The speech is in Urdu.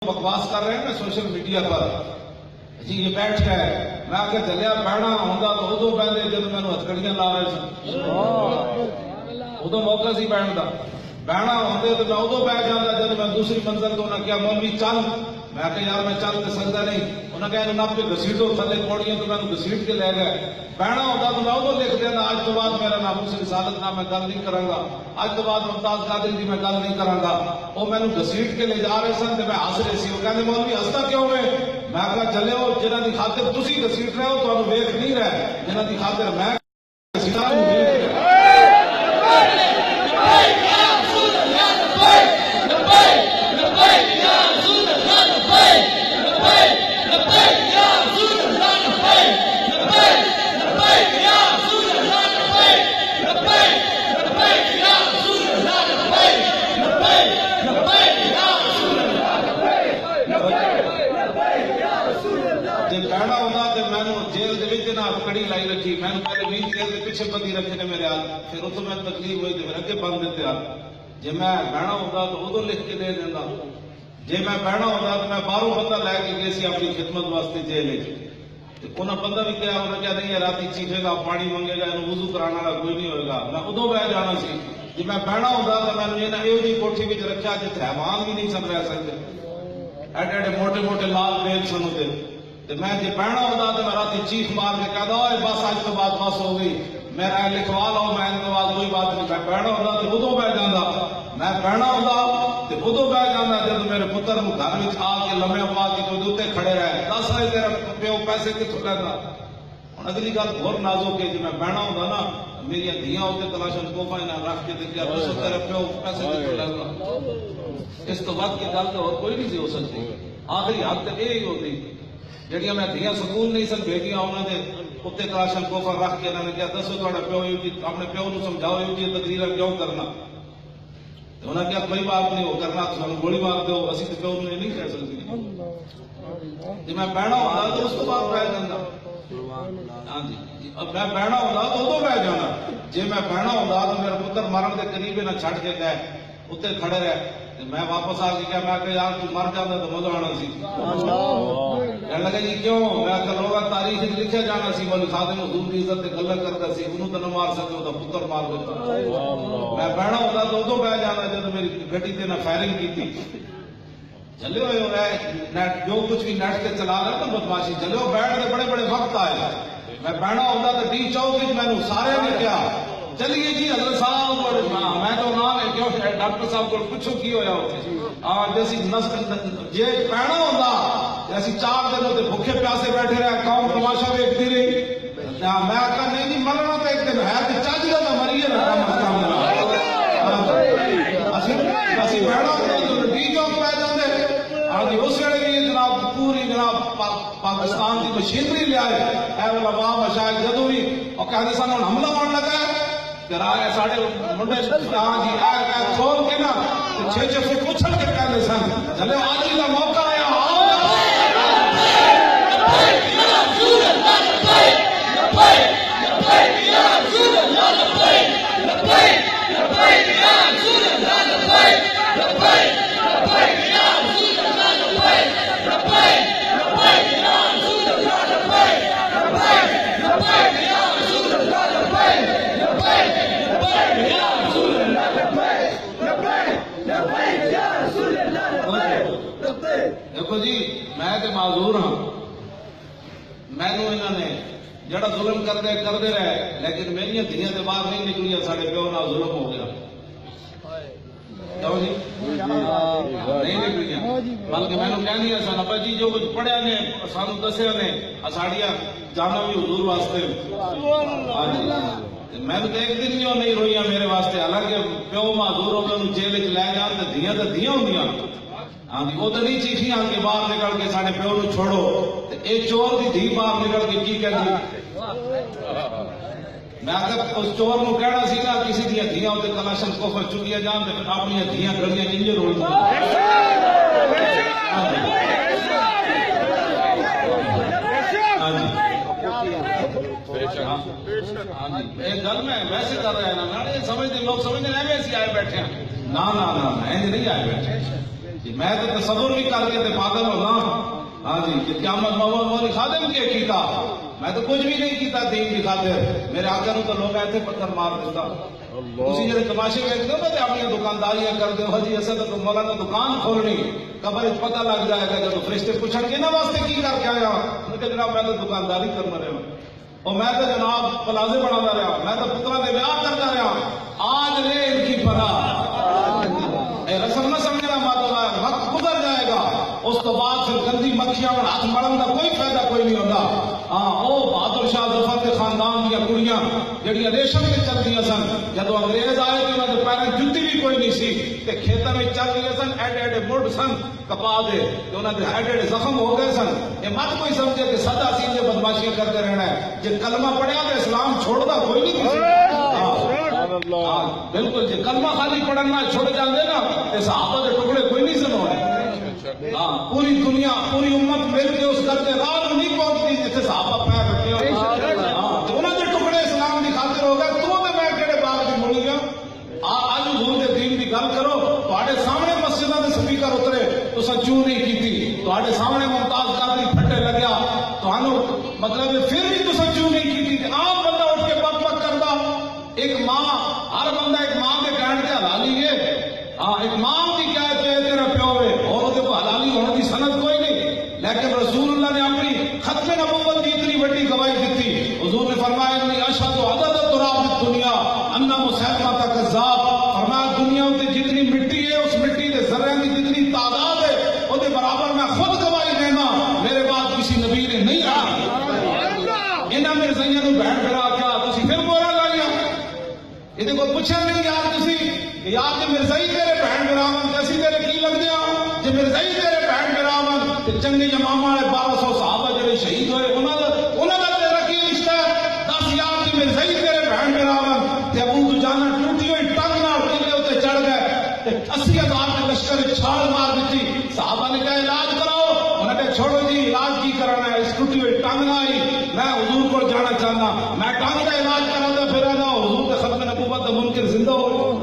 بکواس کر رہے ہیں نا سوشل میڈیا پر جی یہ بیٹھ گئے میں آ کے چلیا بہنا ہوں تو ادو پہلے جب میں ہتکڑیاں لا رہے سن ادو موقع سی بہن کا بہنا ہوتے تو میں ادو بہ جانا جب میں دوسری منزل تو انہیں کیا مولوی چل میں کہ یار میں چل تو سکتا نہیں انہیں کہا نہ پہ گھسیٹو تھلے پوڑیاں تو میں گھسیٹ کے لے گئے بہنا ہوتا تو میں ادو لکھ دینا آج تو بعد میرا نام سے رسالت نہ میں گل نہیں کروں گا آج تو بعد ممتاز قادری کی میں گل نہیں کروں گا وہ میں گھسیٹ کے لے جا رہے سن تو میں ہس رہے سی وہ کہتے مولوی ہستا کیوں ہے میں کہا چلے ہو جنہ کی خاطر تسی گھسیٹ رہے ہو تو ویکھ نہیں رہے جنہ کی خاطر میں گھسیٹا بہنا ہوتا تو میں جیل کڑی لائی رکھی میں پہلے 20 جیل کے پیچھے بندی رکھے نے میرے ہاتھ پھر اتوں میں تکلیف ہوئی تو پھر اگے بند دیتے ہاتھ جی میں بہنا ہوتا تو ادو لکھ کے دے دینا جی میں بہنا ہوتا تو میں باہروں بندہ لے کے گئے سی اپنی خدمت واسطے جیل انہیں بندہ بھی کیا انہیں کیا نہیں رات چیخے گا پانی منگے گا وضو کرانے والا کوئی نہیں ہوئے گا میں ادو بہ جانا سی جی میں بہنا ہوتا تو میں یہ جی کوٹھی میں رکھا جی حیوان بھی نہیں سن رہ سکتے ایڈے ایڈے موٹے موٹے لال ریل سن ہوتے تو میں جی بہنا ہوتا تو میں رات چیخ مار کے کہتا بس آج تو بات بس ہو گئی میرا لکھوا لو میں ان کے بعد کوئی بات نہیں میں بہنا ہوتا تو ادو بہ جانا میں بہنا ہوتا تو ادو بہ جانا جب میرے پتر کو گھر میں آ کے لمے پا کے کوئی دوتے کھڑے رہے 10 سال تیرا پیو پیسے کتوں لینا ہوں اگلی گل ہور نازک ہے جی میں بہنا ہوتا نا میری دھیاں اتنے کلاشن کوفا رکھ کے دیکھا تیرا پیو پیسے کتوں لینا اس تو وقت کی گل تو اور کوئی نہیں سی ہو سکتی آخری حد تک یہی ہوتی جہاں میں دھیاں سکول نہیں سن بھیجیاں انہوں نے اتنے کلاشن کوفا رکھ کے انہوں نے کیا دسو تا پیو اپنے پیو کو سمجھاؤ یہ تقریر کیوں کرنا انہیں کیا کوئی بات نہیں وہ کرنا تو سانو گولی مار دو اسی تو پیو نے نہیں کہہ سکتے جی میں بہنا ہوتا تو اس کو بعد بہ جانا ہاں جی میں بہنا ہوتا تو ادو بہ جانا جی میں بہنا ہوتا تو میرا پتر مرن کے قریب نہ چھڈ کے گئے اتنے کھڑے رہے میں واپس آ کے کیا میں کہ یار تو مر جاتا تو مزہ آنا سی کہنے لگا جی کیوں میں کہ لوگا تاریخ لکھا جانا سی بولے خادم حضور کی عزت گلا کرتا سی انہوں تو نہ مار سکے وہ پتر مار دیتا میں بہنا ہوتا تو ادو بہ جانا جب میری گڈی تے نہ فائرنگ کی تھی چلے ہوئے ہو رہے جو کچھ بھی نیٹ کے چلا رہا تھا بدماشی چلے ہو بیٹھ کے بڑے بڑے وقت آئے میں بہنا ہوتا تو ڈی چوک میں سارے نے کیا چلیے جی حضرت صاحب میں تو نام ہے کیوں ڈاکٹر صاحب کو پوچھو کی ہویا ہوتے جیسی جی بہنا ہوتا جیسی 4 دن ہوتے بھوکے پیاسے بیٹھے رہے قوم تماشا دیکھتی رہی میں آخا نہیں جی مرنا تو ایک دن ہے تو چاچی کا مریے نا بہنا ہوتا تو ڈی چوک پہ جاتے ہاں جی اس ویلے بھی جناب پوری جناب پاکستان کی مشینری لیا ہے واہ مشاہد جدو بھی اور کہتے سن ہوں حملہ ہونے لگا ہے ساڑھے منڈے ہاں جی کھول کے نا 6 فٹ اچھل کے کہتے سن چلے آج ہی کا موقع آیا دیکھو جی میں تو معذور ہاں مینو انہوں نے جڑا ظلم کرتے رہے لیکن میری دھیاں تو باہر نہیں نکلیاں سارے پیو نال ظلم ہو گیا کیوں جی نہیں نکلیاں بلکہ میں کہنی سن ابا جی جو کچھ پڑھیا نے سانو دسیا نے ساڑیاں جانا بھی حضور واسطے میں تو ایک دن نہیں روئیاں میرے واسطے حالانکہ پیو معذور ہو کے جیل چ لے جان تو دھیاں ہوں ہاں جی وہ تو نہیں چیخیاں کہ باہر نکل کے سارے پیو نو چھوڑو ایک چور کی دھی باہر نکل کے کی کہتی میں اس چور نو کہنا سی نا کسی دیا دھیاں اتنے کلاشن کوفر چکیا جان تو پھر اپنی دھیاں گلیاں انجر ہو گل میں ویسے کر رہا ہے نا سمجھتے لوگ سمجھتے ہیں ویسے آئے بیٹھے ہیں نہ نہیں آئے بیٹھے میں تو تصور بھی کر کے پاگل ہونا ہاں جی کہ قیامت مولی خادم کے کیتا میں تو کچھ بھی نہیں کیتا دین کی خاطر میرے آقا نو تو لوگ ایتھے پتھر مار دیتا اسی جڑے تماشے ویکھتے ہو نا اپنی دکانداریاں کرتے ہو جی اصل تو مولانا دکان کھولنی قبر پتہ لگ جائے گا جب فرشتے پوچھن گے نا واسطے کی کر کے آیا ان کے جناب میں تو دکانداری کرنا رہا اور میں تو جناب پلازے بنا رہا میں تو پترا دے بیاہ کرتا رہا آج لے ان کی پناہ رسم نہ سمجھنا ماتو وقت گزر جائے گا اس تو بعد پھر گندی مکھیاں اور ہاتھ مڑن کا کوئی فائدہ کوئی نہیں ہوتا ہاں او بہادر شاہ ظفر کے خاندان دیا کڑیاں جڑیاں ریشم کے چل رہی سن جدو انگریز آئے تو انہوں نے پیروں جتی بھی کوئی نہیں سی تے کھیتوں میں چل رہی سن ایڈے ایڈے مڑ سن کپا دے کہ انہوں نے ایڈے ایڈے زخم ہو گئے سن یہ مت کوئی سمجھے کہ سدا سی یہ بدماشیاں کرتے رہنا ہے جی کلمہ پڑھیا تو اسلام چھوڑتا کوئی نہیں بالکل جی کلمہ خالی پڑھنا چھوڑ جاندے نا تے صحابہ کے ٹکڑے کوئی نہیں سن ہونے پوری دنیا پوری امت مل کے اس گھر کے راہ نہیں پہنچتی جتنے صحابہ پیر رکھے ہو انہوں نے ٹکڑے اسلام کی خاطر ہو گئے تو میں کہڑے باغ کی مڑ گیا آج حضور کے دین کی گل کرو تواڈے سامنے مسجدوں کے سپیکر اترے تو سچو نہیں کیتی تواڈے سامنے ممتاز قادری پھٹے لگیا تانوں مطلب پھر بھی تو سچو نہیں کیتی عام بندہ اٹھ کے بک بک کرتا ایک ماں ہر بندہ ایک ماں کے کہنے سے حلالی ہے ایک ماں کی کیا ہے تیرا پیو ہے اور وہ حلالی ہونے کی سند کوئی نہیں لیکن رسول اللہ نے اپنی ختم نبوت کی اتنی بڑی گواہی دی تھی حضور نے فرمایا انی اشهد عدد تراب الدنیا ان مسیلمہ کذاب فرمایا دنیا میں جتنی مٹی ہے اس مٹی کے ذرے کی جتنی تعداد ہے وہ برابر میں خود گواہی دینا میرے بعد کسی نبی نے نہیں رہا انہاں میرے سیاں نو بیٹھ کرا کیا تسی پھر بولا لایا یہ کو پوچھا نہیں یار تسی یار کہ مرزائی تیرے بہن براون کیسی تیرے کی لگ دیا جی مرزائی تیرے بہن براون تے چنگے امام والے 1200 صحابہ جڑے شہید ہوئے انہاں دا تیرا کی رشتہ ہے دس یار کہ مرزائی تیرے بہن براون تے ابو دجانہ ٹوٹی ہوئی ٹنگ نال ٹیلے اوتے چڑھ گئے تے 80,000 کے لشکر چھال مار دیتی صحابہ نے کہا علاج کراؤ انہوں نے چھوڑو جی علاج کی کرنا ہے اس ٹوٹی ہوئی ٹنگ نہ آئی میں حضور کو جانا چاہنا میں ٹنگ کا علاج کراتا پھر آنا حضور کے ختم نبوت منکر زندہ ہو